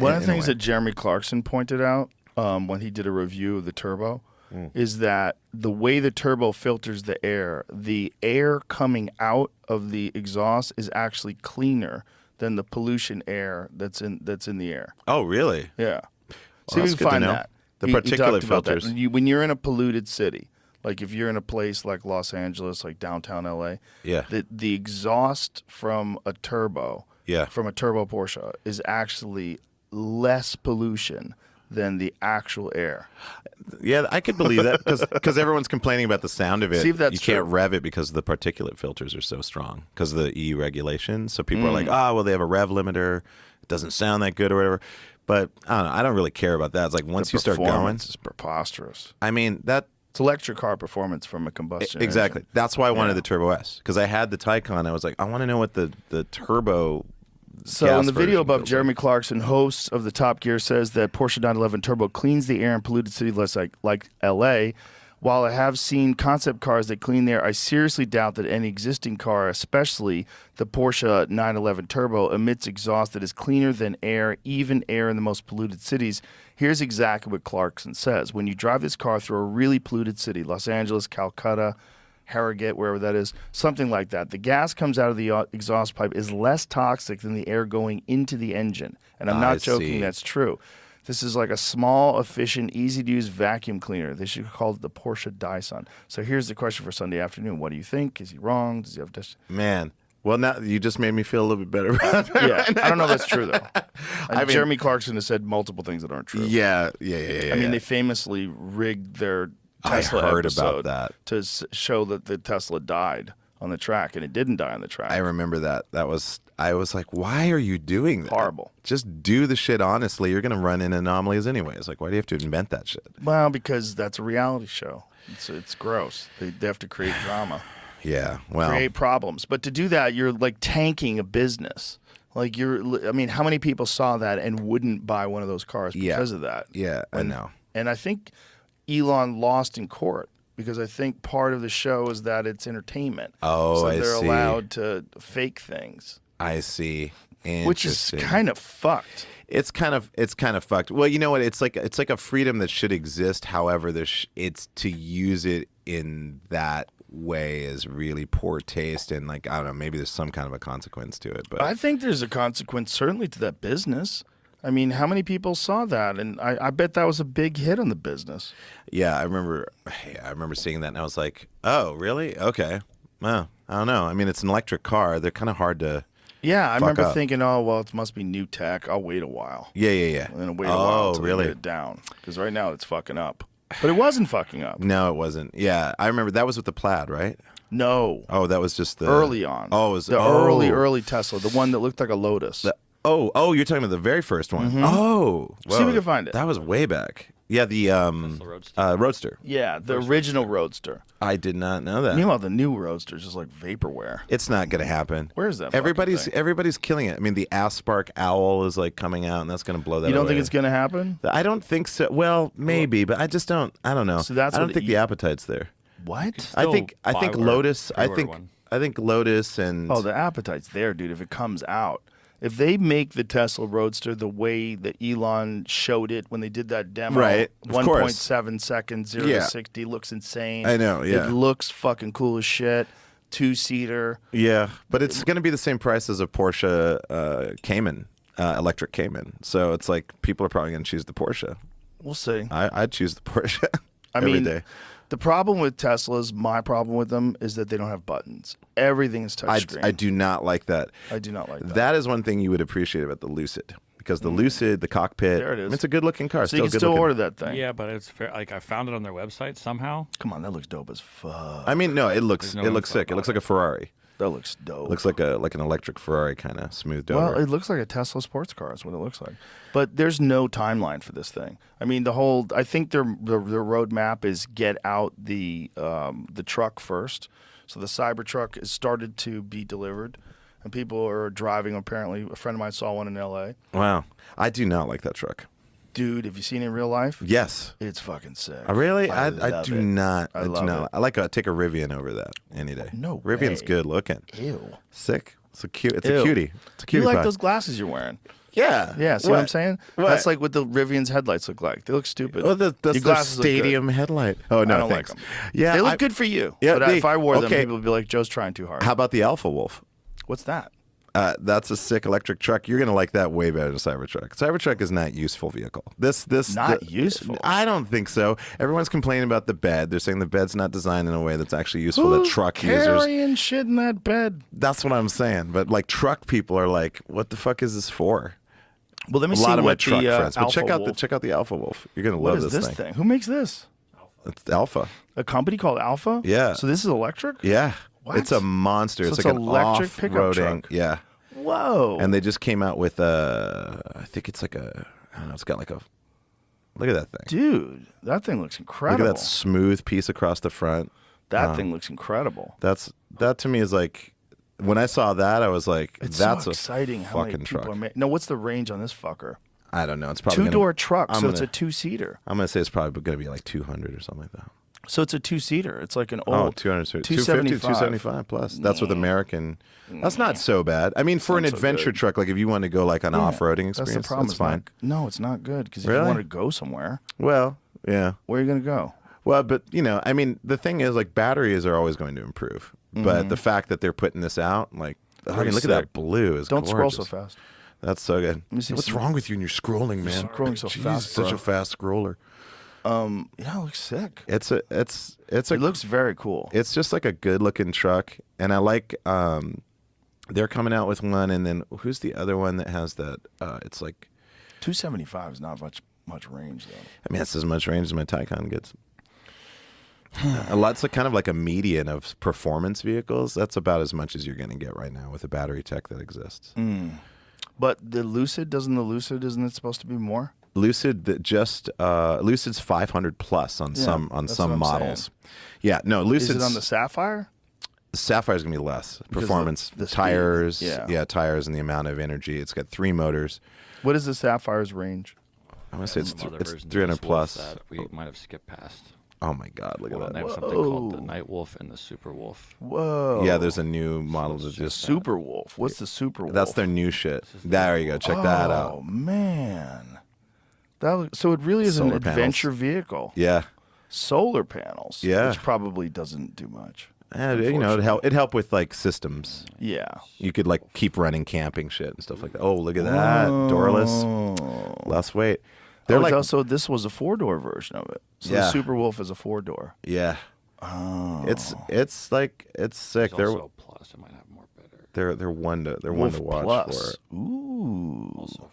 One of the things that Jeremy Clarkson pointed out when he did a review of the turbo is that the way the turbo filters the air coming out of the exhaust is actually cleaner than the pollution air that's in the air. Oh, really? Yeah. Well, So you can find that. The particulate filters. When you're in a polluted city, like if you're in a place like Los Angeles, like downtown LA, the exhaust from a turbo, from a turbo Porsche, is actually less pollution than the actual air. Yeah, I could believe that because everyone's complaining about the sound of it. See if that's you can't rev it because the particulate filters are so strong because of the EU regulations. So people are like, well, they have a rev limiter. It doesn't sound that good or whatever. But I don't know. I don't really care about that. It's like once you start going, it's preposterous. I mean, it's electric car performance from a combustion exactly. engine. That's why I wanted the Turbo S because I had the Taycan. I was like, I want to know what the turbo. So in the video above, Jeremy Clarkson, host of the Top Gear, says that Porsche 911 Turbo cleans the air in polluted cities like L.A. While I have seen concept cars that clean the air, I seriously doubt that any existing car, especially the Porsche 911 Turbo, emits exhaust that is cleaner than air, even air in the most polluted cities. Here's exactly what Clarkson says. When you drive this car through a really polluted city, Los Angeles, Calcutta, Harrogate, wherever that is, something like that, the gas comes out of the exhaust pipe is less toxic than the air going into the engine. And I'm not joking, that's true. This is like a small, efficient, easy-to-use vacuum cleaner. They should call it the Porsche Dyson. So here's the question for Sunday afternoon. What do you think? Is he wrong? Does he have Man. Well, now you just made me feel a little bit better about that. Yeah, I don't know if that's true, though. Jeremy Clarkson has said multiple things that aren't true. Yeah. I mean, they famously rigged their Tesla episode about that to show that the Tesla died on the track, and it didn't die on the track. I remember that. I was like, why are you doing that? Horrible. Just do the shit honestly. You're going to run in anomalies anyways. Like, why do you have to invent that shit? Well, because that's a reality show. It's gross. They have to create drama. Yeah, well. Create problems. But to do that, you're like tanking a business. Like I mean, how many people saw that and wouldn't buy one of those cars because of that? Yeah, I know. And I think Elon lost in court because I think part of the show is that it's entertainment. Oh, so they're allowed to fake things. I see. Which is kind of fucked. It's kind of fucked. Well, you know what? It's like a freedom that should exist. However, it's to use it in that way is really poor taste, and like I don't know, maybe there's some kind of a consequence to it. But I think there's a consequence certainly to that business. I mean, how many people saw that? And I bet that was a big hit on the business. Yeah, I remember seeing that, and I was like, oh, really? Okay. Well, I don't know. I mean, it's an electric car. They're kind of hard to. Yeah, I remember thinking, oh, well, it must be new tech. I'll wait a while. Yeah. And then wait a while until they get it down. Because right now it's fucking up. But it wasn't fucking up. No, it wasn't. Yeah, I remember that was with the Plaid, right? No. Oh, that was just the early on. Oh, it was early Tesla, the one that looked like a Lotus. Oh, you're talking about the very first one. Mm-hmm. Oh, whoa. See if we can find it. That was way back. Yeah, the Roadster. Yeah, the original Roadster. I did not know that. Meanwhile, the new Roadster is just like vaporware. It's not going to happen. Where is that? Everybody's killing it. I mean, the Aspark Owl is like coming out, and that's going to blow that. You don't away. think it's going to happen? I don't think so. Well, maybe, but I just don't. I don't know. So that's I don't think the appetite's there. What? I think Lotus. I think Lotus and the appetite's there, dude. If it comes out. If they make the Tesla Roadster the way that Elon showed it when they did that demo, right? 1.7 seconds, 0 to 60, looks insane. I know, yeah. It looks fucking cool as shit. 2-seater. Yeah, but it's going to be the same price as a Porsche Cayman, electric Cayman. So it's like people are probably going to choose the Porsche. We'll see. I'd choose the Porsche every day. The problem with Teslas, my problem with them, is that they don't have buttons. Everything is touchscreen. I do not like that. I do not like that. That is one thing you would appreciate about the Lucid. Because the Lucid, the cockpit, there it is. It's a good-looking car. So you can still order that thing. Yeah, but it's fair. Like I found it on their website somehow. Come on, that looks dope as fuck. I mean, no, it looks sick. It looks like a Ferrari. That looks dope. It looks like an electric Ferrari, kind of smoothed over. Well, it looks like a Tesla sports car is what it looks like. But there's no timeline for this thing. I mean, I think their roadmap is get out the truck first. So the Cybertruck has started to be delivered, and people are driving. Apparently, a friend of mine saw one in L.A. Wow, I do not like that truck. Dude, have you seen it in real life? Yes. It's fucking sick. Really? I do not. I love it. I take a Rivian over that any day. No Rivian's way. good looking. Ew. Sick. It's a cutie. It's a You cutie like pie. those glasses you're wearing? Yeah. Yeah, see what I'm saying? What? That's like what the Rivian's headlights look like. They look stupid. Oh, that's Your the glasses look good. stadium headlight. Oh no, I don't thanks. like them. Yeah, They look good for you. Yeah, but if I wore them, okay. people would be like, Joe's trying too hard. How about the Alpha Wolf? What's that? That's a sick electric truck. You're gonna like that way better than Cybertruck. Cybertruck is not a useful vehicle. Not useful? I don't think so. Everyone's complaining about the bed. They're saying the bed's not designed in a way that's actually useful to truck users. Carrying shit in that bed? That's what I'm saying. But like truck people are like, what the fuck is this for? Well, let me A see lot of my what truck the friends. But Alpha check out Wolf. the Alpha Wolf. You're gonna What love is this thing. thing? Who makes this? It's Alpha. A company called Alpha? Yeah. So this is electric? Yeah. What? It's a monster. So it's it's like an electric pickup off-roading. truck. Yeah. Whoa. And they just came out with I think it's like a, I don't know, it's got like a, look at that thing. Dude, that thing looks incredible. Look at that smooth piece across the front. That thing looks incredible. That to me is like, when I saw that, I was like, It's that's so a exciting how many fucking people truck. are making. No, what's the range on this fucker? I don't know. It's probably Two-door truck, I'm so it's a gonna- two-seater. I'm going to say it's probably going to be like 200 or something like that. So it's a two-seater. It's like an Oh, old 200, 275. 275 plus. That's with American. That's not so bad. I mean, for an Not so adventure good. truck, like if you want to go like an off-roading experience, That's the problem. that's It's fine. no, it's not good because if you Really? want to go somewhere, Well, yeah. where are you going to go? Well, but you know, I mean, the thing is, like, batteries are always going to improve. But the fact that they're putting this out, like, I Pretty mean, look at sick. that blue. Is Don't scroll gorgeous. so fast. That's so good. me see What's some- wrong with you? And you're scrolling, man. scrolling so Jeez, fast, such bro. a fast scroller. Yeah, it looks sick. It's a It looks very cool. it's just like a good looking truck, and I like they're coming out with one, and then who's the other one that has that? It's like, 275 is not much range though. I mean, it's as much range as my Taycan gets. A lot's like kind of like a median of performance vehicles. That's about as much as you're going to get right now with the battery tech that exists. But the Lucid, isn't it supposed to be more? Lucid Lucid's 500 plus on Yeah, some that's what I'm models. Yeah, no, Is Lucid's it on the Sapphire? Sapphire's gonna be less performance, the speed, tires, yeah. tires, and the amount of energy. It's got 3 motors. What is the Sapphire's range? I want to say Some other it's versions of 300 this Wolf plus. that we might have skipped past. Oh my God, look Well, at they that! have something called the Whoa. Night Wolf and the Super Wolf. Whoa. Yeah, there's a new model that it's just. Super Wolf. What's the Super Wolf? That's their new shit. There you go. Check that Oh out. man. So it really is an Solar panels. adventure vehicle. Yeah, Solar panels. Yeah. Which probably doesn't do much. you know, it help with like systems. Yeah. You could like keep running camping shit and stuff like that. Oh, look at that, doorless, less weight. They're Oh, like, also this was a 4-door version of it. So the Yeah. Super Wolf is a 4-door. yeah, Oh. it's sick. There's also a Plus. It might have more better. They're one to Wolf watch Plus. for. Ooh. Also